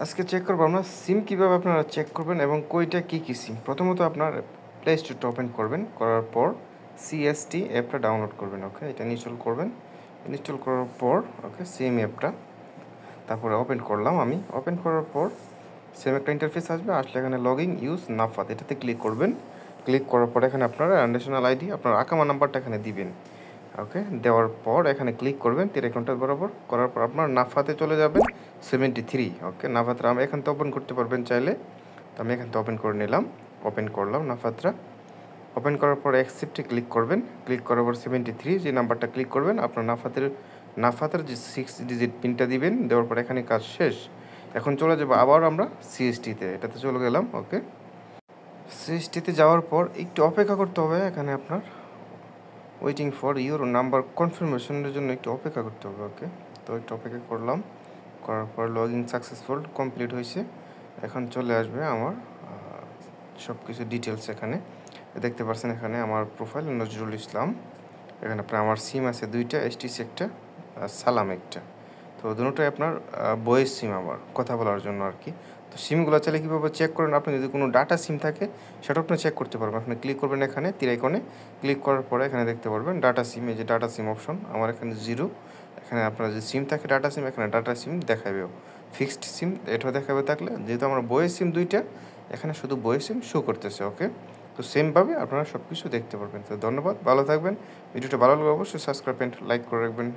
আজকে চেক করবো আমরা সিম কীভাবে আপনারা চেক করবেন এবং কইটা কী সিম। প্রথমত আপনার প্লে স্টোরটা ওপেন করবেন, করার পর সিএসটি অ্যাপটা ডাউনলোড করবেন। ওকে, এটা ইনস্টল করবেন। ইনস্টল করার পর ওকে সিম অ্যাপটা তারপরে ওপেন করলাম। আমি ওপেন করার পর সেম একটা ইন্টারফেস আসবে, আসলে এখানে লগ ইন ইউজ নাফাত এটাতে ক্লিক করবেন। ক্লিক করার পর এখানে আপনারা ন্যাশনাল আইডি আপনার আকামা নাম্বারটা এখানে দিবেন। ওকে, দেওয়ার পর এখানে ক্লিক করবেন তীর আইকনটা বরাবর, করার পর আপনার নাফাতে চলে যাবেন 73। ওকে, নাফাতরা আমি এখান থেকে ওপেন করতে পারবেন চাইলে, তো আমি এখান থেকে ওপেন করে নিলাম। ওপেন করলাম নাফাতরা। ওপেন করার পর অ্যাকসেপ্টে ক্লিক করবেন। ক্লিক করার পর 73 যে নাম্বারটা ক্লিক করবেন, আপনার নাফাতের যে 6 ডিজিট পিনটা দিবেন। দেওয়ার পর এখানে কাজ শেষ। এখন চলে যাবো আবার আমরা সিএসটিতে, এটাতে চলে গেলাম। ওকে, সিএসটিতে যাওয়ার পর একটু অপেক্ষা করতে হবে। এখানে আপনার ওয়েটিং ফর ইউর নাম্বার কনফার্মেশনের জন্য একটু অপেক্ষা করতে হবে। ওকে, তো একটু অপেক্ষা করলাম, করার পর লগ ইন সাকসেসফুল কমপ্লিট হয়েছে। এখন চলে আসবে আমার সব কিছু ডিটেলস। এখানে দেখতে পাচ্ছেন, এখানে আমার প্রোফাইল নজরুল ইসলাম। এখানে আপনার আমার সিম আছে দুইটা, এসটিসি একটা আর সালাম একটা। তো দুটোই আপনার বয়েস সিম, আমার কথা বলার জন্য আর কি। তো সিমগুলো চাইলে কীভাবে চেক করেন, আপনি যদি কোনো ডাটা সিম থাকে সেটা আপনি চেক করতে পারবেন। আপনি ক্লিক করবেন এখানে তীর আইকনে, ক্লিক করার পরে এখানে দেখতে পারবেন ডাটা সিম। এই যে ডাটা সিম অপশন, আমার এখানে 0। এখানে আপনার যে সিম থাকে ডাটা সিম, এখানে ডাটা সিম দেখাবেও। ফিক্সড সিম এটাও দেখাবে। থাকলে যেহেতু আমার বয়েস সিম দুইটা, এখানে শুধু বয়েস সিম শো করতেছে। ওকে, তো সেমভাবে আপনারা সব কিছু দেখতে পারবেন। তো ধন্যবাদ, ভালো থাকবেন। ভিডিওটা ভালো লাগলে অবশ্যই সাবস্ক্রাইব এন্ড লাইক করে রাখবেন।